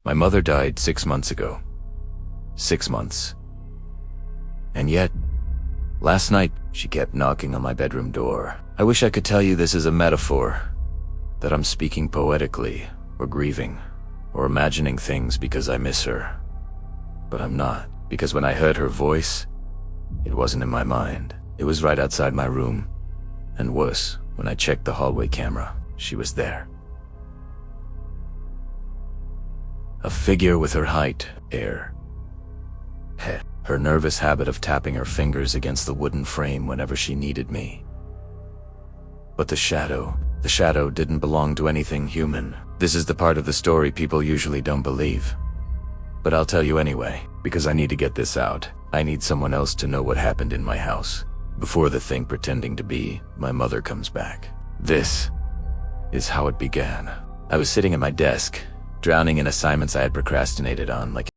My mother died 6 months ago. 6 months. And yet, last night, she kept knocking on my bedroom door. I wish I could tell you this is a metaphor, that I'm speaking poetically, or grieving, or imagining things because I miss her. But I'm not, because when I heard her voice, it wasn't in my mind. It was right outside my room. And worse, when I checked the hallway camera, she was there. A figure with her height, her nervous habit of tapping her fingers against the wooden frame whenever she needed me. But the shadow didn't belong to anything human. This is the part of the story people usually don't believe. But I'll tell you anyway, because I need to get this out. I need someone else to know what happened in my house, before the thing pretending to be my mother comes back. This is how it began. I was sitting at my desk, drowning in assignments I had procrastinated on, like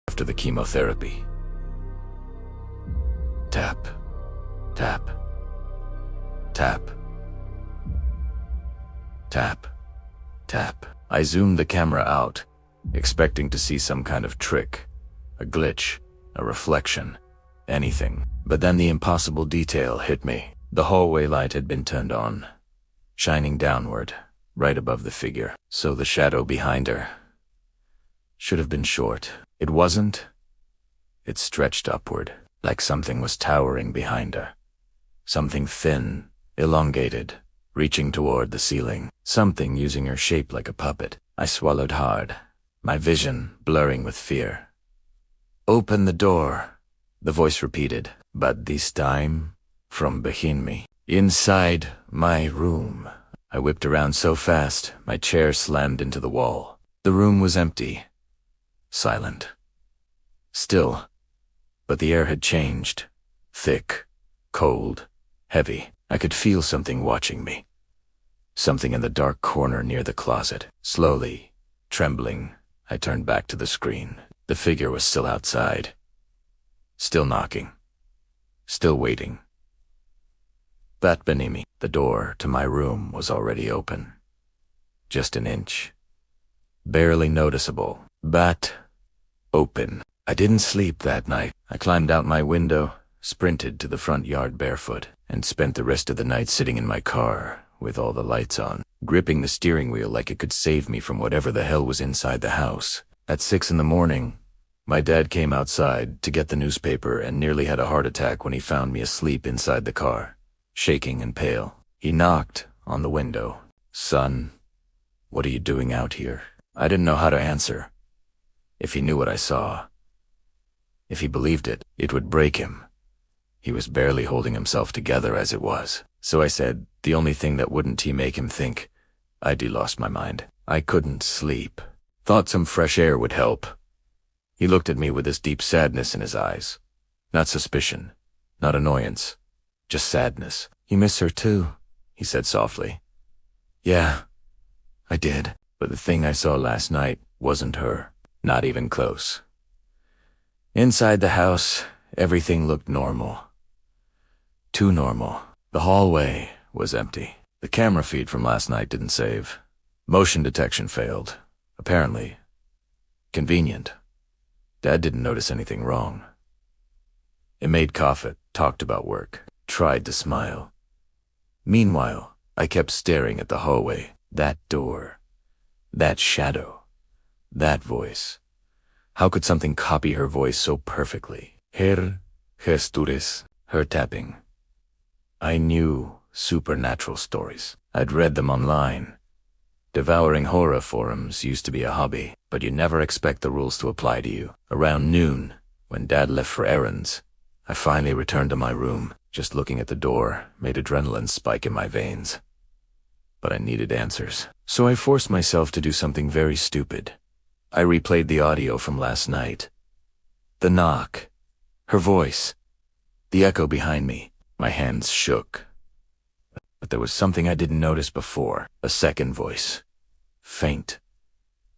after the chemotherapy. Tap, tap, tap, tap, tap. I zoomed the camera out, expecting to see some kind of trick, a glitch, a reflection, anything. But then the impossible detail hit me. The hallway light had been turned on, shining downward, right above the figure. So the shadow behind her should have been short. It wasn't. It stretched upward, like something was towering behind her. Something thin, elongated, reaching toward the ceiling. Something using her shape like a puppet. I swallowed hard, my vision blurring with fear. "Open the door," the voice repeated, but this time from behind me. Inside my room. I whipped around so fast, my chair slammed into the wall. The room was empty. Silent. Still. But the air had changed. Thick. Cold. Heavy. I could feel something watching me. Something in the dark corner near the closet. Slowly, trembling, I turned back to the screen. The figure was still outside. Still knocking. Still waiting. Bat Benimi. The door to my room was already open. Just an inch. Barely noticeable. Bat. Open. I didn't sleep that night. I climbed out my window, sprinted to the front yard barefoot, and spent the rest of the night sitting in my car with all the lights on, gripping the steering wheel like it could save me from whatever the hell was inside the house. At 6 in the morning, my dad came outside to get the newspaper and nearly had a heart attack when he found me asleep inside the car, shaking and pale. He knocked on the window. "Son, what are you doing out here?" I didn't know how to answer. If he knew what I saw, if he believed it, it would break him. He was barely holding himself together as it was. So I said, the only thing that wouldn't make him think I'd lost my mind. I couldn't sleep. Thought some fresh air would help. He looked at me with this deep sadness in his eyes. Not suspicion, not annoyance, just sadness. "You miss her too," he said softly. "Yeah, I did. But the thing I saw last night wasn't her. Not even close." Inside the house, everything looked normal. Too normal. The hallway was empty. The camera feed from last night didn't save. Motion detection failed. Apparently. Convenient. Dad didn't notice anything wrong. It made Coffet, talked about work, tried to smile. Meanwhile, I kept staring at the hallway, that door, that shadow, that voice. How could something copy her voice so perfectly? Her gestures, her tapping. I knew supernatural stories. I'd read them online. Devouring horror forums used to be a hobby, but you never expect the rules to apply to you. Around noon, when Dad left for errands, I finally returned to my room. Just looking at the door made adrenaline spike in my veins. But I needed answers. So I forced myself to do something very stupid. I replayed the audio from last night. The knock. Her voice. The echo behind me. My hands shook. But there was something I didn't notice before. A second voice. Faint.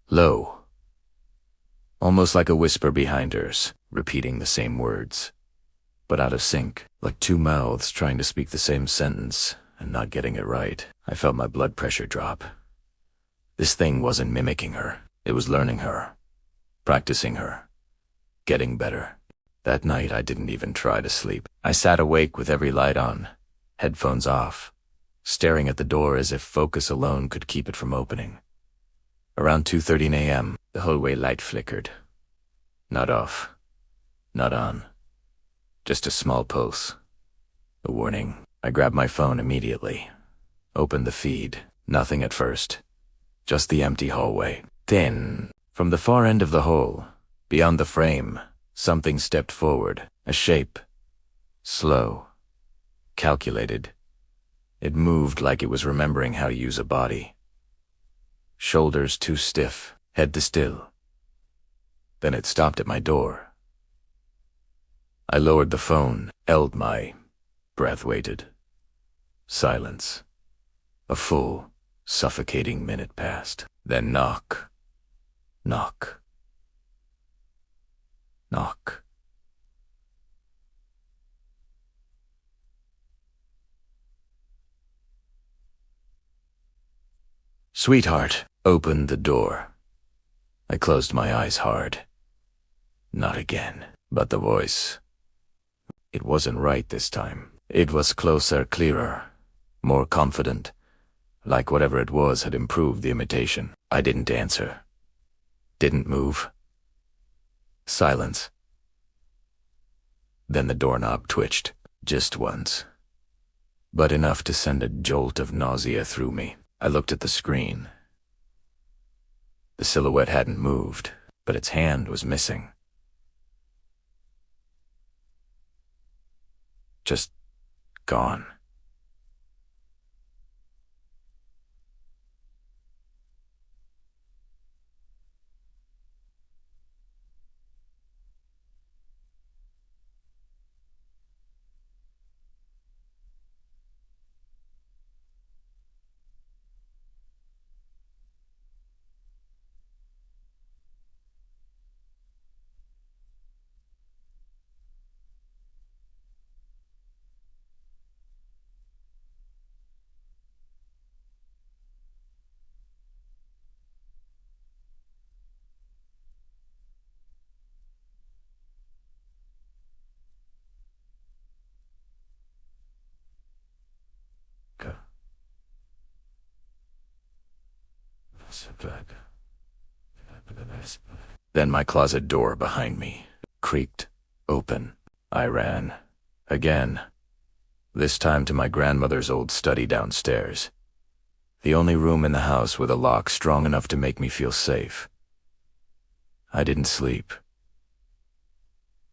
Low. Almost like a whisper behind hers, repeating the same words. But out of sync, like two mouths trying to speak the same sentence and not getting it right. I felt my blood pressure drop. This thing wasn't mimicking her. It was learning her. Practicing her. Getting better. That night I didn't even try to sleep. I sat awake with every light on, headphones off, staring at the door as if focus alone could keep it from opening. Around 2:13 a.m., the hallway light flickered. Not off. Not on. Just a small pulse. A warning. I grabbed my phone immediately. Opened the feed. Nothing at first. Just the empty hallway. Then, from the far end of the hall, beyond the frame, something stepped forward. A shape. Slow. Calculated. It moved like it was remembering how to use a body. Shoulders too stiff, head to still. Then it stopped at my door. I lowered the phone, held my breath, waited. Silence. A full, suffocating minute passed. Then knock. Knock. Knock. "Sweetheart," opened the door. I closed my eyes hard. Not again. But the voice. It wasn't right this time. It was closer, clearer, more confident. Like whatever it was had improved the imitation. I didn't answer. Didn't move. Silence. Then the doorknob twitched, just once. But enough to send a jolt of nausea through me. I looked at the screen. The silhouette hadn't moved, but its hand was missing. Just gone. Then my closet door behind me creaked open. I ran. Again. This time to my grandmother's old study downstairs. The only room in the house with a lock strong enough to make me feel safe. I didn't sleep.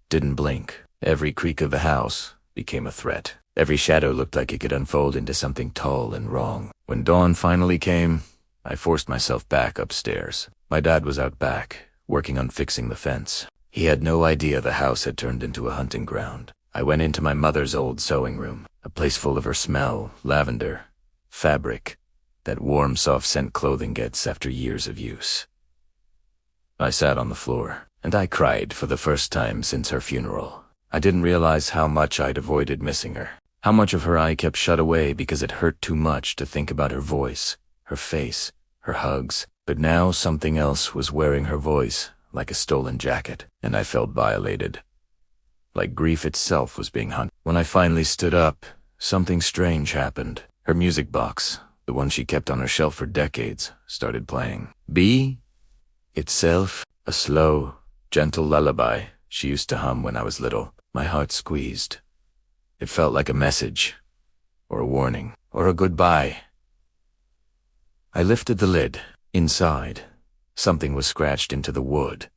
Didn't blink. Every creak of the house became a threat. Every shadow looked like it could unfold into something tall and wrong. When dawn finally came, I forced myself back upstairs. My dad was out back, working on fixing the fence. He had no idea the house had turned into a hunting ground. I went into my mother's old sewing room, a place full of her smell, lavender, fabric, that warm, soft scent clothing gets after years of use. I sat on the floor, and I cried for the first time since her funeral. I didn't realize how much I'd avoided missing her, how much of her I kept shut away because it hurt too much to think about her voice, her face, her hugs. But now something else was wearing her voice like a stolen jacket, and I felt violated. Like grief itself was being hunted. When I finally stood up, something strange happened. Her music box, the one she kept on her shelf for decades, started playing. Be itself, a slow, gentle lullaby she used to hum when I was little. My heart squeezed. It felt like a message, or a warning, or a goodbye. I lifted the lid. Inside, something was scratched into the wood.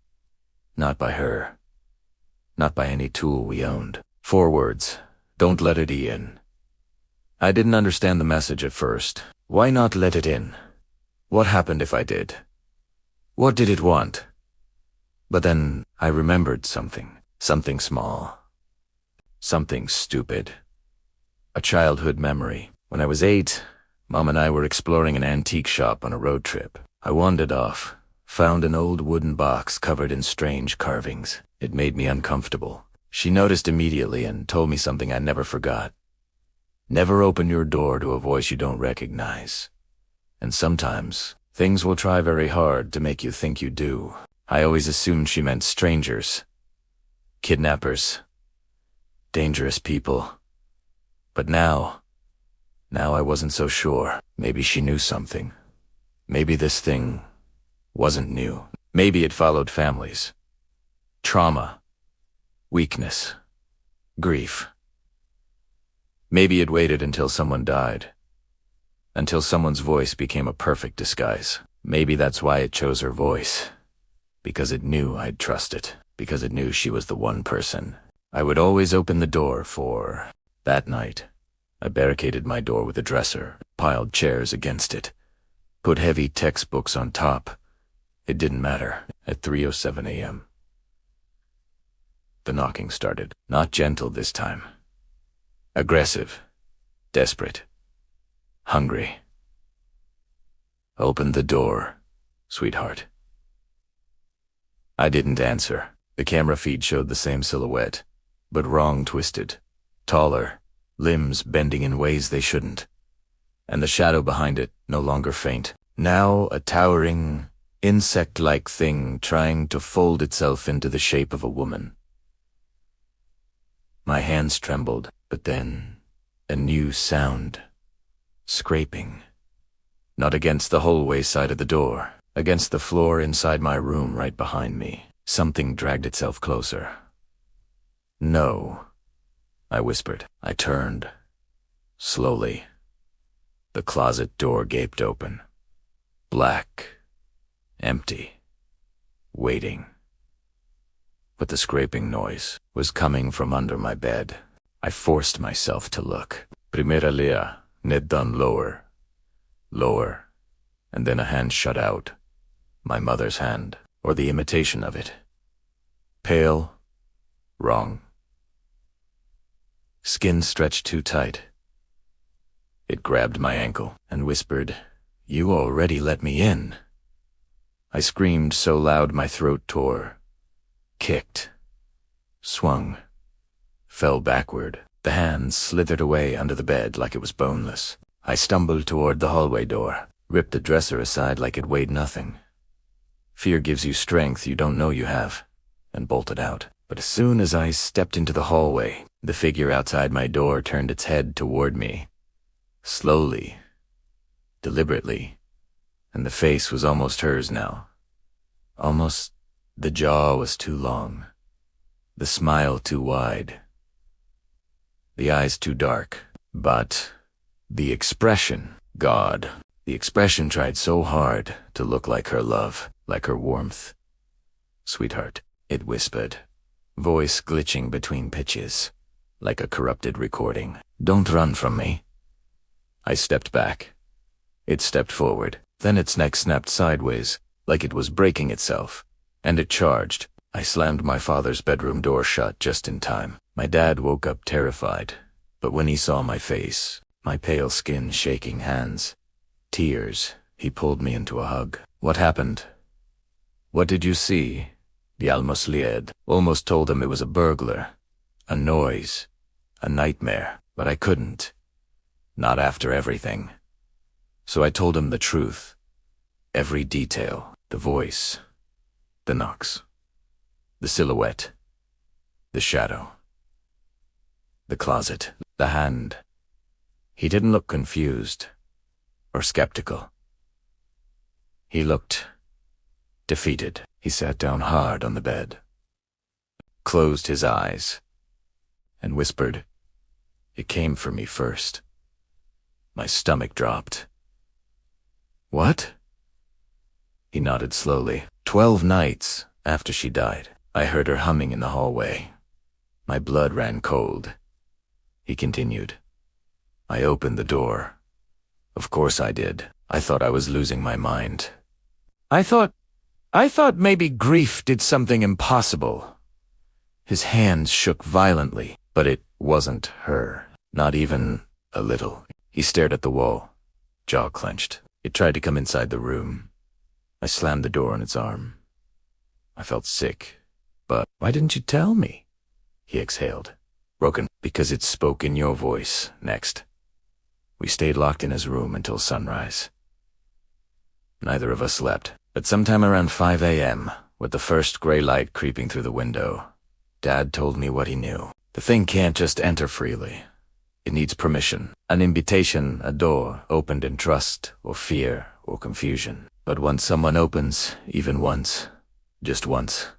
Not by her. Not by any tool we owned. 4 words. Don't let it in. I didn't understand the message at first. Why not let it in? What happened if I did? What did it want? But then I remembered something. Something small. Something stupid. A childhood memory. When I was 8, Mom and I were exploring an antique shop on a road trip. I wandered off, found an old wooden box covered in strange carvings. It made me uncomfortable. She noticed immediately and told me something I never forgot. Never open your door to a voice you don't recognize. And sometimes, things will try very hard to make you think you do. I always assumed she meant strangers. Kidnappers. Dangerous people. But now I wasn't so sure. Maybe she knew something. Maybe this thing wasn't new. Maybe it followed families. Trauma. Weakness. Grief. Maybe it waited until someone died. Until someone's voice became a perfect disguise. Maybe that's why it chose her voice. Because it knew I'd trust it. Because it knew she was the one person I would always open the door for. That night, I barricaded my door with a dresser, piled chairs against it, put heavy textbooks on top. It didn't matter. At 3:07 a.m. The knocking started. Not gentle this time. Aggressive. Desperate. Hungry. Open the door, sweetheart. I didn't answer. The camera feed showed the same silhouette, but wrong twisted. Taller, limbs bending in ways they shouldn't. And the shadow behind it no longer faint. Now a towering, insect-like thing trying to fold itself into the shape of a woman. My hands trembled, but then a new sound. Scraping. Not against the hallway side of the door, against the floor inside my room right behind me. Something dragged itself closer. No, I whispered. I turned. Slowly. The closet door gaped open. Black. Empty. Waiting. But the scraping noise was coming from under my bed. I forced myself to look. Primera lea, ned done lower. Lower. And then a hand shot out. My mother's hand, or the imitation of it. Pale. Wrong. Skin stretched too tight. It grabbed my ankle and whispered, "You already let me in." I screamed so loud my throat tore. Kicked. Swung. Fell backward. The hand slithered away under the bed like it was boneless. I stumbled toward the hallway door, ripped the dresser aside like it weighed nothing. Fear gives you strength you don't know you have, and bolted out. But as soon as I stepped into the hallway, the figure outside my door turned its head toward me. Slowly, deliberately, and the face was almost hers now. Almost. The jaw was too long, the smile too wide, the eyes too dark, but the expression, God, the expression tried so hard to look like her love, like her warmth. "Sweetheart," it whispered, voice glitching between pitches, like a corrupted recording. "Don't run from me." I stepped back. It stepped forward, then its neck snapped sideways, like it was breaking itself, and it charged. I slammed my father's bedroom door shut just in time. My dad woke up terrified, but when he saw my face, my pale skin, shaking hands, tears, he pulled me into a hug. "What happened? What did you see?" The almost almost told him it was a burglar, a noise, a nightmare, but I couldn't. Not after everything. So I told him the truth. Every detail, the voice, the knocks, the silhouette, the shadow, the closet, the hand. He didn't look confused or skeptical. He looked defeated. He sat down hard on the bed, closed his eyes, and whispered, "It came for me first." My stomach dropped. "What?" He nodded slowly. 12 nights after she died, I heard her humming in the hallway. My blood ran cold. He continued. "I opened the door. Of course I did. I thought I was losing my mind. I thought maybe grief did something impossible." His hands shook violently, but it wasn't her. Not even a little. He stared at the wall, jaw clenched. It tried to come inside the room. I slammed the door on its arm. I felt sick. "But why didn't you tell me?" He exhaled. "Broken, because it spoke in your voice next." We stayed locked in his room until sunrise. Neither of us slept, but sometime around 5 a.m., with the first gray light creeping through the window, Dad told me what he knew. The thing can't just enter freely. It needs permission, an invitation, a door opened in trust or fear or confusion. But once someone opens, even once, just once,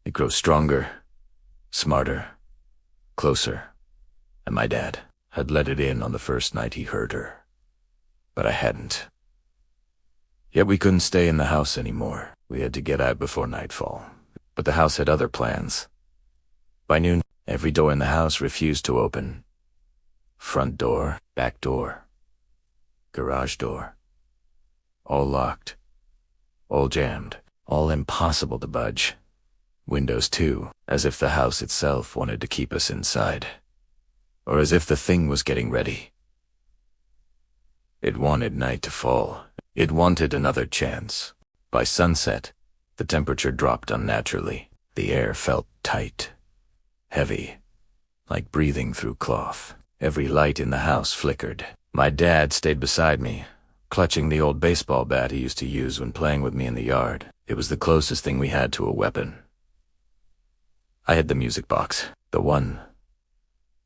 it grows stronger, smarter, closer. And my dad had let it in on the first night he heard her. But I hadn't. Yet we couldn't stay in the house anymore. We had to get out before nightfall. But the house had other plans. By noon, every door in the house refused to open. Front door, back door, garage door. All locked, all jammed, all impossible to budge. Windows too, as if the house itself wanted to keep us inside. Or as if the thing was getting ready. It wanted night to fall. It wanted another chance. By sunset, the temperature dropped unnaturally. The air felt tight, heavy, like breathing through cloth. Every light in the house flickered. My dad stayed beside me, clutching the old baseball bat he used to use when playing with me in the yard. It was the closest thing we had to a weapon. I had the music box, the one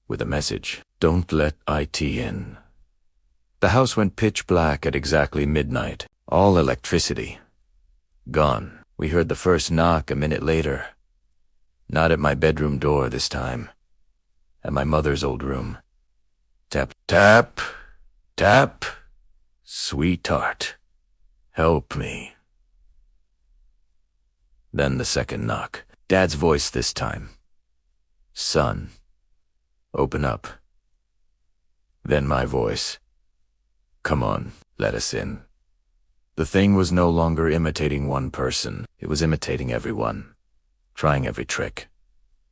with a message. "Don't let IT in." The house went pitch black at exactly midnight. All electricity gone. We heard the first knock a minute later. Not at my bedroom door this time. At my mother's old room. Tap, tap, tap. "Sweetheart, help me." Then the second knock. Dad's voice this time. "Son, open up." Then my voice. "Come on, let us in." The thing was no longer imitating one person. It was imitating everyone, trying every trick,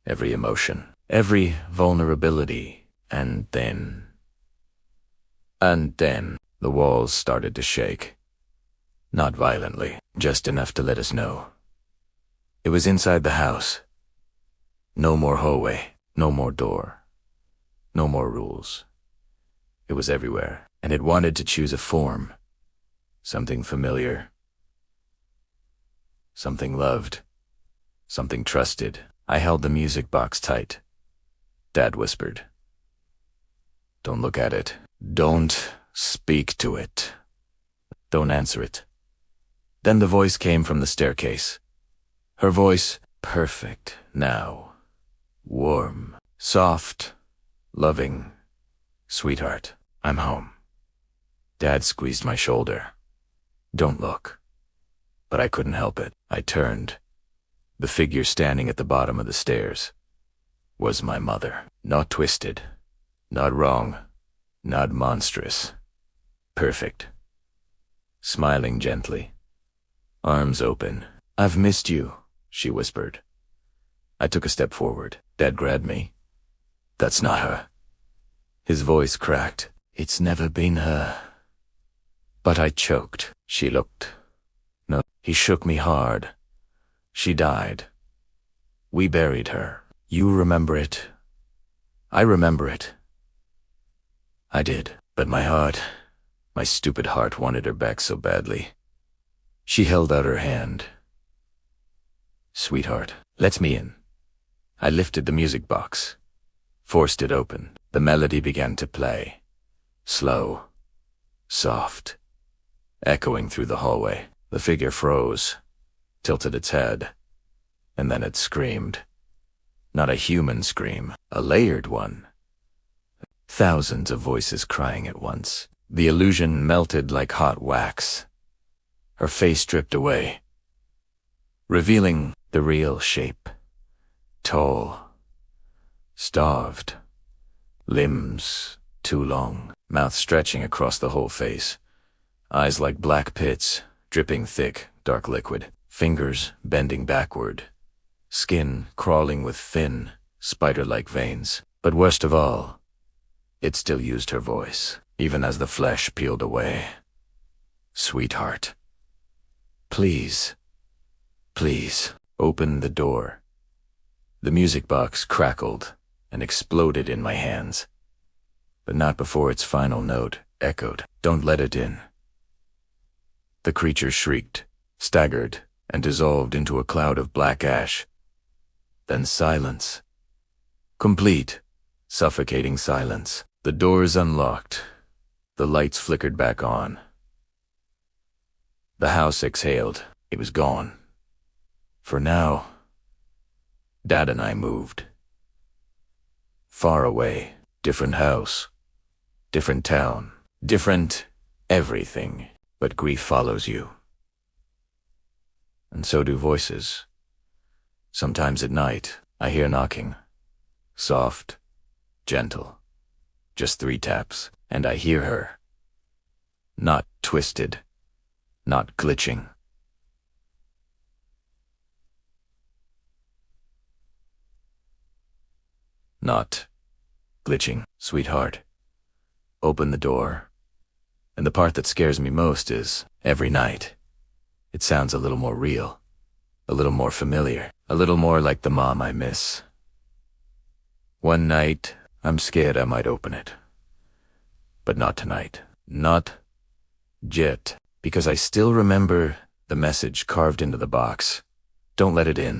every emotion, every vulnerability. And then the walls started to shake. Not violently, just enough to let us know. It was inside the house. No more hallway, no more door, no more rules. It was everywhere, and it wanted to choose a form. Something familiar. Something loved. Something trusted. I held the music box tight. Dad whispered, "Don't look at it. Don't speak to it. Don't answer it. Then the voice came from the staircase. Her voice, perfect now. Warm, soft, loving. Sweetheart, I'm home. Dad squeezed my shoulder. Don't look. But I couldn't help it. I turned. The figure standing at the bottom of the stairs was my mother. Not twisted, not wrong, not monstrous. Perfect. Smiling gently. Arms open. I've missed you, she whispered. I took a step forward. Dad grabbed me. That's not her. His voice cracked. It's never been her. But I choked. She looked. No, he shook me hard. She died. We buried her. You remember it. I remember it. I did, but my stupid heart wanted her back so badly. She held out her hand. Sweetheart, let me in. I lifted the music box, forced it open. The melody began to play. Slow, soft, echoing through the hallway. The figure froze, tilted its head, and then it screamed. Not a human scream, a layered one. Thousands of voices crying at once. The illusion melted like hot wax. Her face stripped away, revealing the real shape. Tall, starved, limbs too long, mouth stretching across the whole face, eyes like black pits, dripping thick, dark liquid, fingers bending backward, skin crawling with thin, spider-like veins. But worst of all, it still used her voice, even as the flesh peeled away. Sweetheart, please, please, open the door. The music box crackled and exploded in my hands, but not before its final note echoed. Don't let it in. The creature shrieked, staggered, and dissolved into a cloud of black ash. Then silence. Complete, suffocating silence. The doors unlocked. The lights flickered back on. The house exhaled. It was gone. For now, Dad and I moved. Far away, different house, different town, different everything. But grief follows you. And so do voices. Sometimes at night, I hear knocking. Soft, gentle, just 3 taps, and I hear her. Not twisted, not glitching. Not glitching. Sweetheart, open the door. And the part that scares me most is, every night, it sounds a little more real, a little more familiar, a little more like the mom I miss. One night, I'm scared I might open it. But not tonight. Not yet, because I still remember the message carved into the box. Don't let it in.